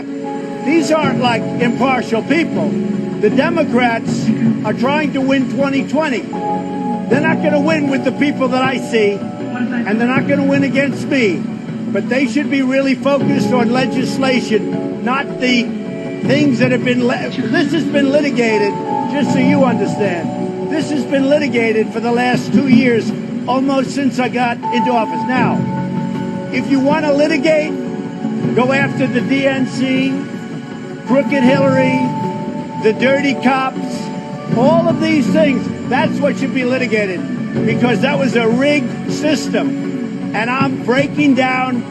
look, these aren't like impartial people. The Democrats are trying to win 2020. They're not going to win with the people that I see, and they're not going to win against me. But they should be really focused on legislation, not the things that have been, this has been litigated, just so you understand. This has been litigated for the last 2 years, almost since I got into office. Now, if you want to litigate, go after the DNC, Crooked Hillary, the dirty cops, all of these things. That's what should be litigated, because that was a rigged system. And I am breaking down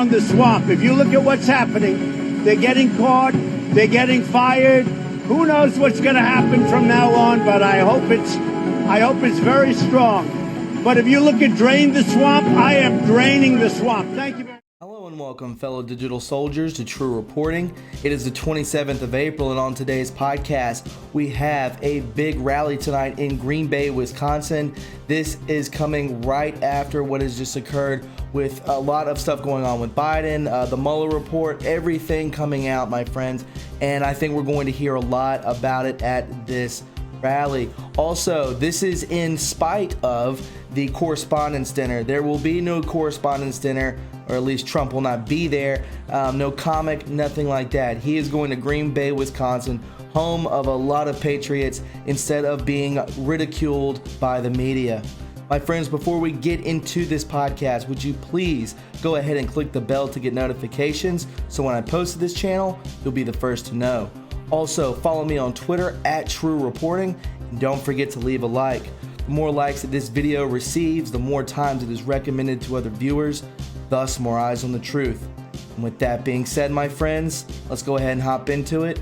the swamp. If you look at what's happening, they're getting caught, they're getting fired. Who knows what's going to happen from now on, but I hope it's very strong. But if you look at drain the swamp, I am draining the swamp. Thank you very much. Hello and welcome, fellow digital soldiers, to True Reporting. It is the 27th of April, and on today's podcast, we have a big rally tonight in Green Bay, Wisconsin. This is coming right after what has just occurred with a lot of stuff going on with Biden, the Mueller report, everything coming out, my friends, and I think we're going to hear a lot about it at this rally. Also, this is in spite of the Correspondents' Dinner. There will be no Correspondents' Dinner, or at least Trump will not be there. No comic, nothing like that. He is going to Green Bay, Wisconsin, home of a lot of patriots, instead of being ridiculed by the media. My friends, before we get into this podcast, would you please go ahead and click the bell to get notifications, so when I post to this channel, you'll be the first to know. Also, follow me on Twitter at True Reporting, and don't forget to leave a like. The more likes that this video receives, the more times it is recommended to other viewers, thus more eyes on the truth. And with that being said, my friends, let's go ahead and hop into it.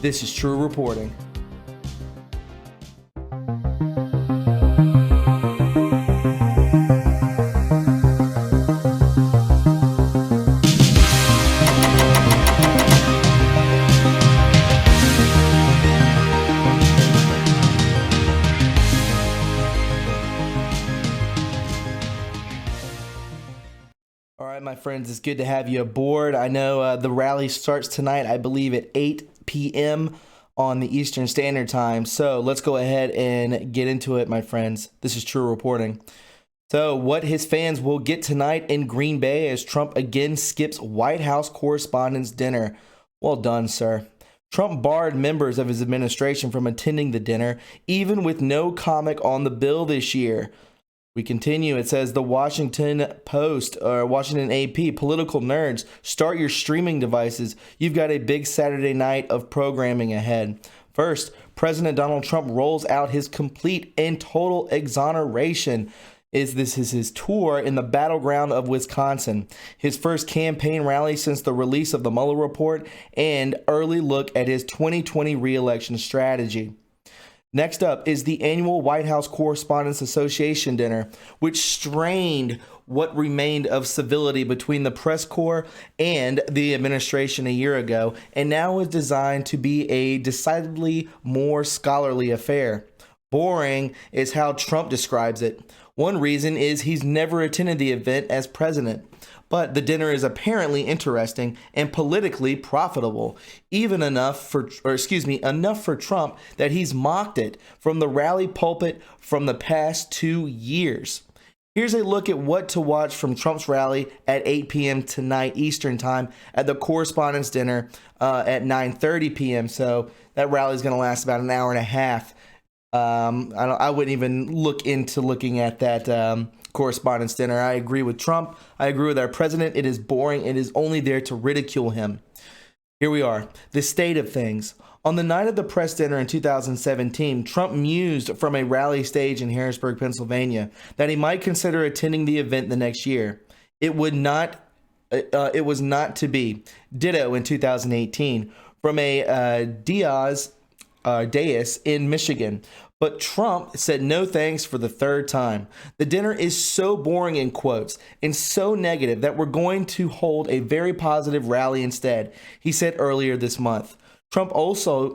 This is True Reporting. My friends, it's good to have you aboard. I know the rally starts tonight, I believe at 8 p.m. on the Eastern Standard Time. So let's go ahead and get into it, my friends. This is True Reporting. So what his fans will get tonight in Green Bay as Trump again skips White House Correspondents' Dinner. Well done, sir. Trump barred members of his administration from attending the dinner, even with no comic on the bill this year. We continue. It says the Washington Post or Washington AP, political nerds, start your streaming devices. You've got a big Saturday night of programming ahead. First, President Donald Trump rolls out his complete and total exoneration. This is his tour in the battleground of Wisconsin, his first campaign rally since the release of the Mueller report, and early look at his 2020 re-election strategy. Next up is the annual White House Correspondents Association dinner, which strained what remained of civility between the press corps and the administration a year ago, and now is designed to be a decidedly more scholarly affair. Boring is how Trump describes it. One reason is he's never attended the event as president. But the dinner is apparently interesting and politically profitable, even enough for Trump that he's mocked it from the rally pulpit from the past 2 years. Here's a look at what to watch from Trump's rally at 8 p.m. tonight Eastern Time at the Correspondents' Dinner at 9:30 p.m. So that rally is going to last about an hour and a half. I wouldn't even look into looking at that Correspondents' Dinner. I agree with Trump. I agree with our president. It is boring. It is only there to ridicule him. Here we are. The state of things. On the night of the press dinner in 2017, Trump mused from a rally stage in Harrisburg, Pennsylvania, that he might consider attending the event the next year. It was not to be. Ditto in 2018 from a dais in Michigan. But Trump said no thanks for the third time. The dinner is so boring in quotes and so negative that we're going to hold a very positive rally instead, he said earlier this month. Trump also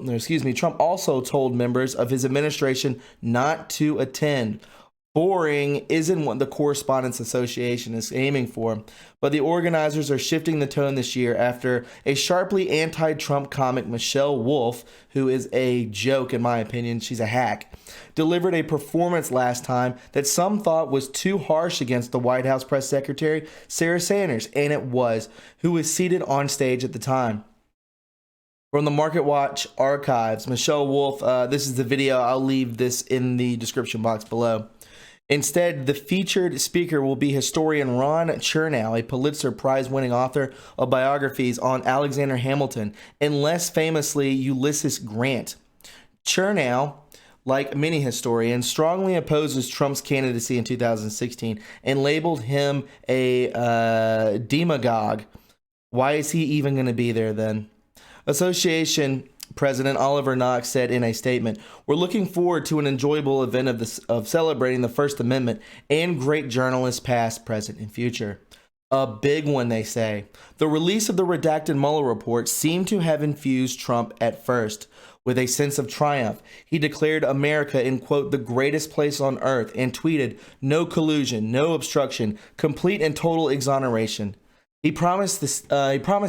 told members of his administration not to attend. Boring isn't what the Correspondents Association is aiming for, but the organizers are shifting the tone this year after a sharply anti-Trump comic, Michelle Wolf, who is a joke in my opinion, she's a hack, delivered a performance last time that some thought was too harsh against the White House press secretary, Sarah Sanders, and it was, who was seated on stage at the time. From the Market Watch archives, Michelle Wolf, this is the video, I'll leave this in the description box below. Instead, the featured speaker will be historian Ron Chernow, a Pulitzer Prize-winning author of biographies on Alexander Hamilton, and less famously, Ulysses Grant. Chernow, like many historians, strongly opposes Trump's candidacy in 2016 and labeled him a demagogue. Why is he even going to be there then? Association President Oliver Knox said in a statement, "We're looking forward to an enjoyable event of celebrating the First Amendment and great journalists past, present, and future." A big one, they say. The release of the redacted Mueller report seemed to have infused Trump at first with a sense of triumph. He declared America in, quote, the greatest place on earth, and tweeted, "No collusion, no obstruction, complete and total exoneration." He promised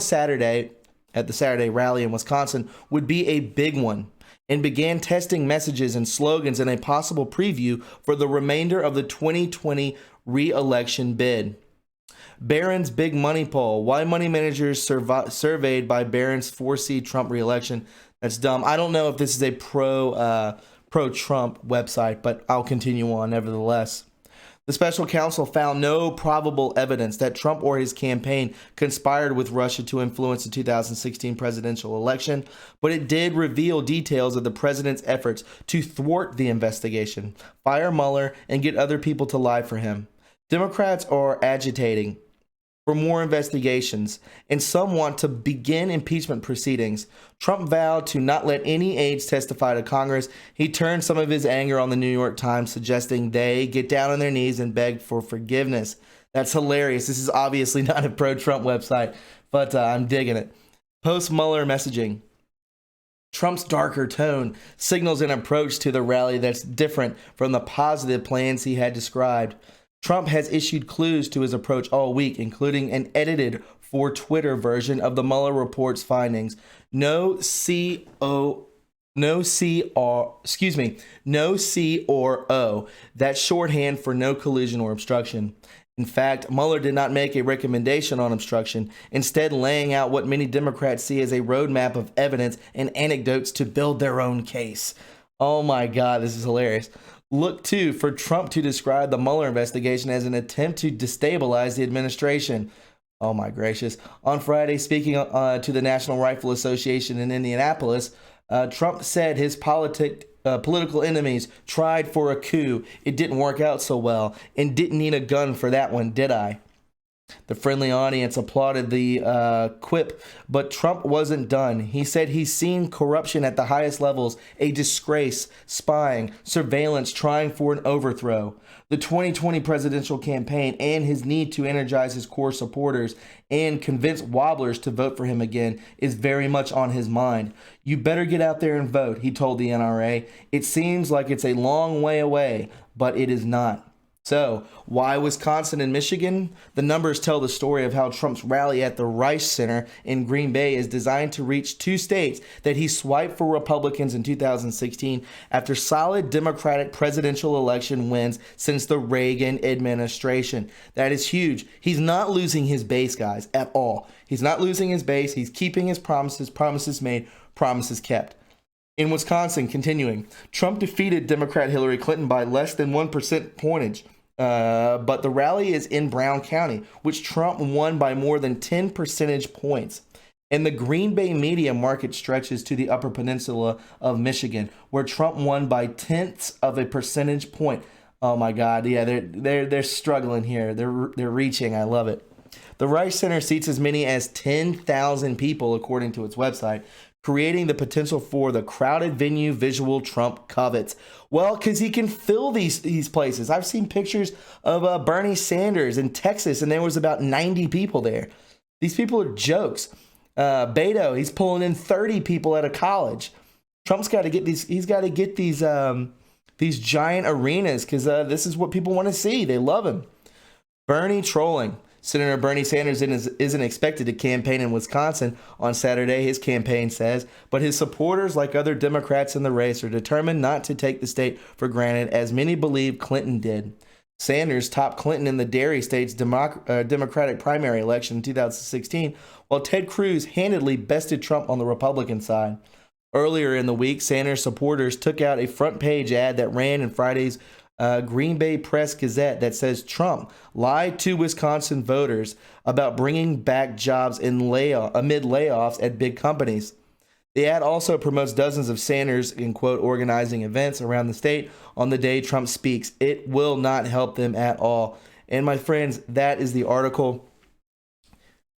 Saturday at the Saturday rally in Wisconsin would be a big one, and began testing messages and slogans in a possible preview for the remainder of the 2020 re-election bid. Barron's Big Money Poll. Why money managers surveyed by Barron's foresee Trump re-election. That's dumb. I don't know if this is a pro-Trump website, but I'll continue on nevertheless. The special counsel found no probable evidence that Trump or his campaign conspired with Russia to influence the 2016 presidential election, but it did reveal details of the president's efforts to thwart the investigation, fire Mueller, and get other people to lie for him. Democrats are agitating for more investigations, and some want to begin impeachment proceedings. Trump vowed to not let any aides testify to Congress. He turned some of his anger on the New York Times, suggesting they get down on their knees and beg for forgiveness. That's hilarious. This is obviously not a pro-Trump website, but I'm digging it. Post-Mueller messaging. Trump's darker tone signals an approach to the rally that's different from the positive plans he had described. Trump has issued clues to his approach all week, including an edited for Twitter version of the Mueller report's findings. No C or O. That's shorthand for no collusion or obstruction. In fact, Mueller did not make a recommendation on obstruction, instead laying out what many Democrats see as a roadmap of evidence and anecdotes to build their own case. Oh my God, this is hilarious. Look, too, for Trump to describe the Mueller investigation as an attempt to destabilize the administration. Oh, my gracious. On Friday, speaking to the National Rifle Association in Indianapolis, Trump said his political enemies tried for a coup. It didn't work out so well, and didn't need a gun for that one, did I? The friendly audience applauded the quip, but Trump wasn't done. He said he's seen corruption at the highest levels, a disgrace, spying, surveillance, trying for an overthrow. The 2020 presidential campaign and his need to energize his core supporters and convince wobblers to vote for him again is very much on his mind. You better get out there and vote, he told the NRA. It seems like it's a long way away, but it is not. So, why Wisconsin and Michigan? The numbers tell the story of how Trump's rally at the Rice Center in Green Bay is designed to reach two states that he swiped for Republicans in 2016 after solid Democratic presidential election wins since the Reagan administration. That is huge. He's not losing his base, guys, at all. He's not losing his base. He's keeping his promises, promises made, promises kept. In Wisconsin, continuing, Trump defeated Democrat Hillary Clinton by less than 1% pointage. But the rally is in Brown County, which Trump won by more than 10 percentage points. And the Green Bay media market stretches to the Upper Peninsula of Michigan, where Trump won by tenths of a percentage point. Oh my God, yeah, they're struggling here. They're reaching. I love it. The Rice Center seats as many as 10,000 people, according to its website, creating the potential for the crowded venue visual Trump covets. Well, because he can fill these places. I've seen pictures of Bernie Sanders in Texas, and there was about 90 people there. These people are jokes. Beto, he's pulling in 30 people at a college. Trump's got to get these. He's got to get these these giant arenas because this is what people want to see. They love him. Bernie trolling. Senator Bernie Sanders isn't expected to campaign in Wisconsin on Saturday, his campaign says, but his supporters, like other Democrats in the race, are determined not to take the state for granted, as many believe Clinton did. Sanders topped Clinton in the Dairy State's Democratic primary election in 2016, while Ted Cruz handedly bested Trump on the Republican side. Earlier in the week, Sanders supporters took out a front-page ad that ran in Friday's Green Bay Press-Gazette that says Trump lied to Wisconsin voters about bringing back jobs amid layoffs at big companies. The ad also promotes dozens of Sanders, in quote, organizing events around the state on the day Trump speaks. It will not help them at all. And my friends, that is the article.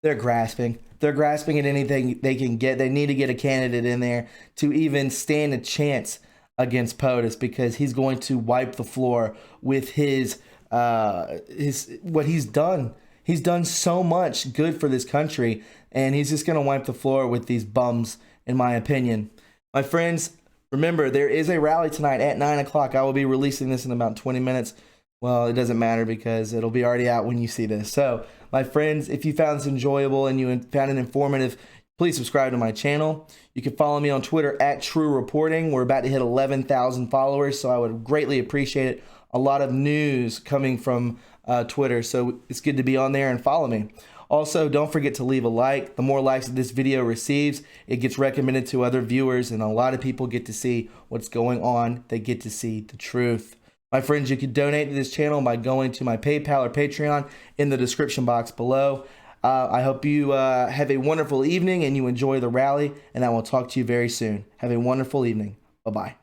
They're grasping. They're grasping at anything they can get. They need to get a candidate in there to even stand a chance against POTUS, because he's going to wipe the floor with his what he's done. He's done so much good for this country, and he's just going to wipe the floor with these bums, in my opinion. My friends, remember, there is a rally tonight at 9 o'clock. I will be releasing this in about 20 minutes. Well, it doesn't matter because it'll be already out when you see this. So, my friends, if you found this enjoyable and you found it informative, please subscribe to my channel. You can follow me on Twitter at True Reporting. We're about to hit 11,000 followers, so I would greatly appreciate it. A lot of news coming from Twitter, so it's good to be on there and follow me. Also, don't forget to leave a like. The more likes that this video receives, it gets recommended to other viewers, and a lot of people get to see what's going on. They get to see the truth. My friends, you can donate to this channel by going to my PayPal or Patreon in the description box below. I hope you have a wonderful evening and you enjoy the rally, and I will talk to you very soon. Have a wonderful evening. Bye-bye.